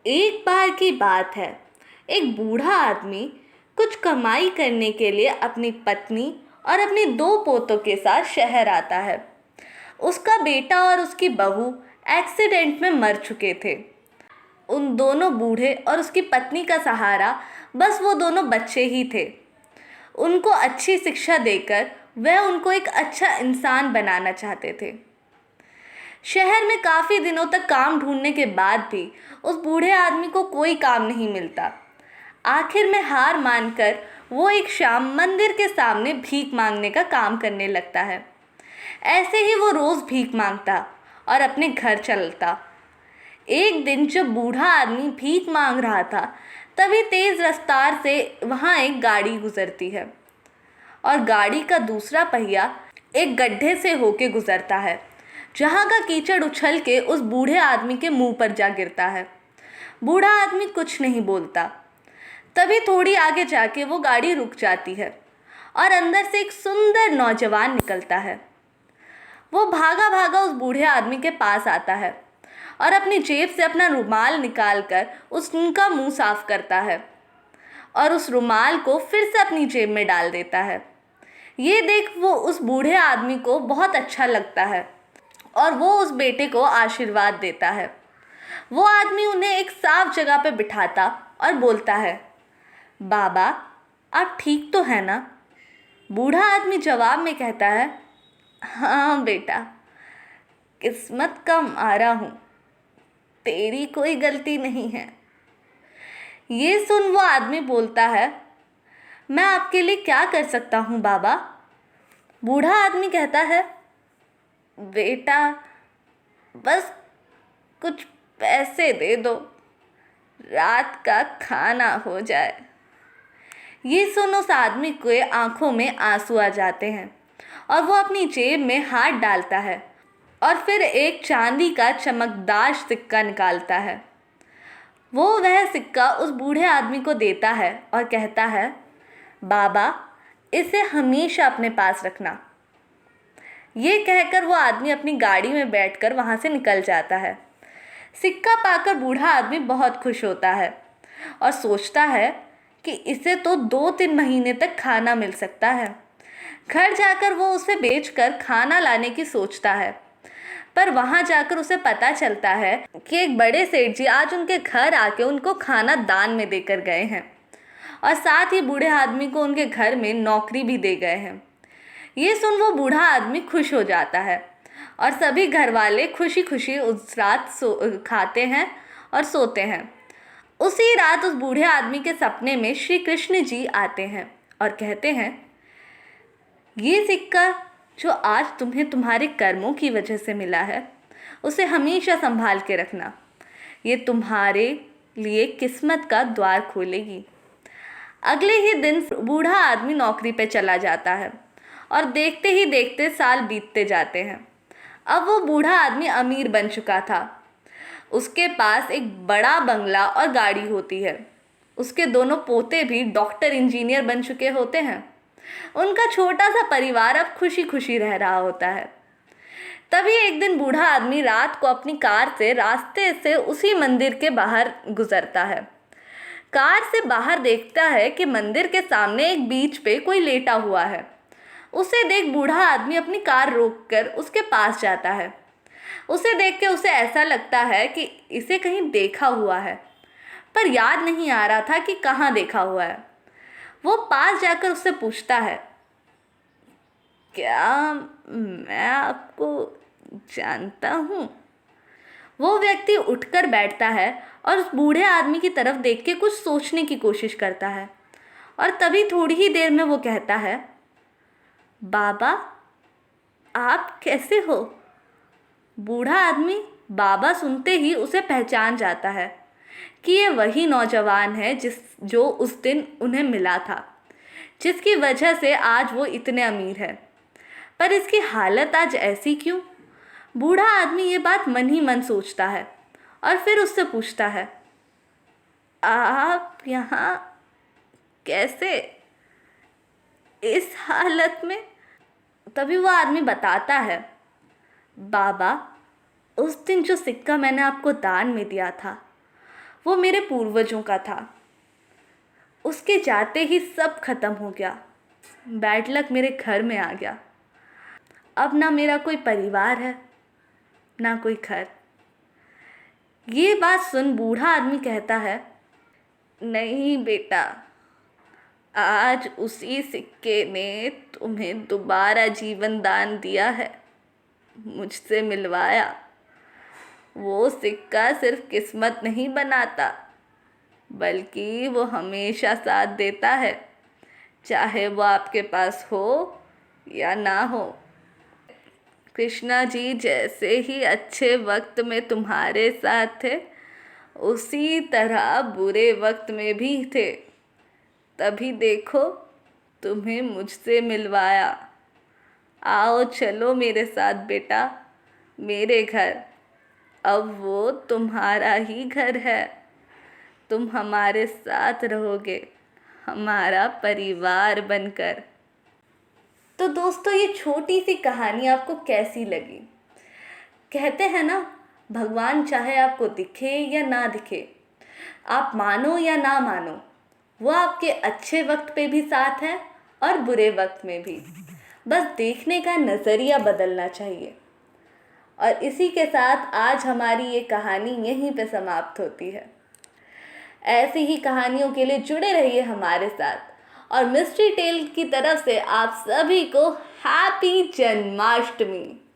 एक बार की बात है। एक बूढ़ा आदमी कुछ कमाई करने के लिए अपनी पत्नी और अपने दो पोतों के साथ शहर आता है। उसका बेटा और उसकी बहू एक्सीडेंट में मर चुके थे। उन दोनों बूढ़े और उसकी पत्नी का सहारा बस वो दोनों बच्चे ही थे। उनको अच्छी शिक्षा देकर वह उनको एक अच्छा इंसान बनाना चाहते थे। शहर में काफ़ी दिनों तक काम ढूंढने के बाद भी उस बूढ़े आदमी को कोई काम नहीं मिलता। आखिर में हार मानकर वो एक शाम मंदिर के सामने भीख मांगने का काम करने लगता है। ऐसे ही वो रोज़ भीख मांगता और अपने घर चलता। एक दिन जब बूढ़ा आदमी भीख मांग रहा था, तभी तेज़ रफ्तार से वहाँ एक गाड़ी गुजरती है और गाड़ी का दूसरा पहिया एक गड्ढे से होके गुजरता है, जहाँ का कीचड़ उछल के उस बूढ़े आदमी के मुंह पर जा गिरता है। बूढ़ा आदमी कुछ नहीं बोलता। तभी थोड़ी आगे जाके वो गाड़ी रुक जाती है और अंदर से एक सुंदर नौजवान निकलता है। वो भागा भागा उस बूढ़े आदमी के पास आता है और अपनी जेब से अपना रुमाल निकालकर उनका मुंह साफ करता है और उस रुमाल को फिर से अपनी जेब में डाल देता है। ये देख वो उस बूढ़े आदमी को बहुत अच्छा लगता है और वो उस बेटे को आशीर्वाद देता है। वो आदमी उन्हें एक साफ जगह पे बिठाता और बोलता है, बाबा आप ठीक तो है ना? बूढ़ा आदमी जवाब में कहता है, हाँ बेटा, किस्मत का मारा हूँ, तेरी कोई गलती नहीं है। ये सुन वो आदमी बोलता है, मैं आपके लिए क्या कर सकता हूँ बाबा? बूढ़ा आदमी कहता है, बेटा बस कुछ पैसे दे दो, रात का खाना हो जाए। ये सुन उस आदमी के आंखों में आंसू आ जाते हैं और वो अपनी जेब में हाथ डालता है और फिर एक चांदी का चमकदार सिक्का निकालता है। वह सिक्का उस बूढ़े आदमी को देता है और कहता है, बाबा इसे हमेशा अपने पास रखना। ये कहकर वो आदमी अपनी गाड़ी में बैठकर वहाँ से निकल जाता है। सिक्का पाकर बूढ़ा आदमी बहुत खुश होता है और सोचता है कि इसे तो 2-3 महीने तक खाना मिल सकता है। घर जाकर वो उसे बेचकर खाना लाने की सोचता है, पर वहाँ जाकर उसे पता चलता है कि एक बड़े सेठ जी आज उनके घर आके उनको खाना दान में देकर गए हैं और साथ ही बूढ़े आदमी को उनके घर में नौकरी भी दे गए हैं। ये सुन वो बूढ़ा आदमी खुश हो जाता है और सभी घर वाले खुशी खुशी उस रात खाते हैं और सोते हैं। उसी रात उस बूढ़े आदमी के सपने में श्री कृष्ण जी आते हैं और कहते हैं, ये सिक्का जो आज तुम्हें तुम्हारे कर्मों की वजह से मिला है, उसे हमेशा संभाल के रखना। ये तुम्हारे लिए किस्मत का द्वार खोलेगी। अगले ही दिन बूढ़ा आदमी नौकरी पे चला जाता है और देखते ही देखते साल बीतते जाते हैं। अब वो बूढ़ा आदमी अमीर बन चुका था। उसके पास एक बड़ा बंगला और गाड़ी होती है। उसके दोनों पोते भी डॉक्टर इंजीनियर बन चुके होते हैं। उनका छोटा सा परिवार अब खुशी खुशी रह रहा होता है। तभी एक दिन बूढ़ा आदमी रात को अपनी कार से रास्ते से उसी मंदिर के बाहर गुजरता है। कार से बाहर देखता है कि मंदिर के सामने एक बीच पे कोई लेटा हुआ है। उसे देख बूढ़ा आदमी अपनी कार रोककर उसके पास जाता है। उसे देख के उसे ऐसा लगता है कि इसे कहीं देखा हुआ है, पर याद नहीं आ रहा था कि कहाँ देखा हुआ है। वो पास जाकर उससे पूछता है, क्या मैं आपको जानता हूँ? वो व्यक्ति उठकर बैठता है और उस बूढ़े आदमी की तरफ देख के कुछ सोचने की कोशिश करता है और तभी थोड़ी ही देर में वो कहता है, बाबा आप कैसे हो? बूढ़ा आदमी बाबा सुनते ही उसे पहचान जाता है कि ये वही नौजवान है जो उस दिन उन्हें मिला था, जिसकी वजह से आज वो इतने अमीर है। पर इसकी हालत आज ऐसी क्यों? बूढ़ा आदमी ये बात मन ही मन सोचता है और फिर उससे पूछता है, आप यहाँ कैसे, इस हालत में? तभी वो आदमी बताता है, बाबा उस दिन जो सिक्का मैंने आपको दान में दिया था, वो मेरे पूर्वजों का था। उसके जाते ही सब खत्म हो गया। बैड लक मेरे घर में आ गया। अब ना मेरा कोई परिवार है, ना कोई घर। ये बात सुन बूढ़ा आदमी कहता है, नहीं बेटा, आज उसी सिक्के ने तुम्हें दोबारा जीवन दान दिया है, मुझसे मिलवाया। वो सिक्का सिर्फ किस्मत नहीं बनाता, बल्कि वो हमेशा साथ देता है, चाहे वो आपके पास हो या ना हो। कृष्णा जी जैसे ही अच्छे वक्त में तुम्हारे साथ थे, उसी तरह बुरे वक्त में भी थे। तभी देखो तुम्हें मुझसे मिलवाया। आओ चलो मेरे साथ बेटा, मेरे घर। अब वो तुम्हारा ही घर है। तुम हमारे साथ रहोगे, हमारा परिवार बनकर। तो दोस्तों, ये छोटी सी कहानी आपको कैसी लगी? कहते हैं ना, भगवान चाहे आपको दिखे या ना दिखे, आप मानो या ना मानो, वो आपके अच्छे वक्त पे भी साथ है और बुरे वक्त में भी। बस देखने का नज़रिया बदलना चाहिए। और इसी के साथ आज हमारी ये कहानी यहीं पे समाप्त होती है। ऐसी ही कहानियों के लिए जुड़े रहिए हमारे साथ। और मिस्ट्री टेल की तरफ से आप सभी को हैप्पी जन्माष्टमी।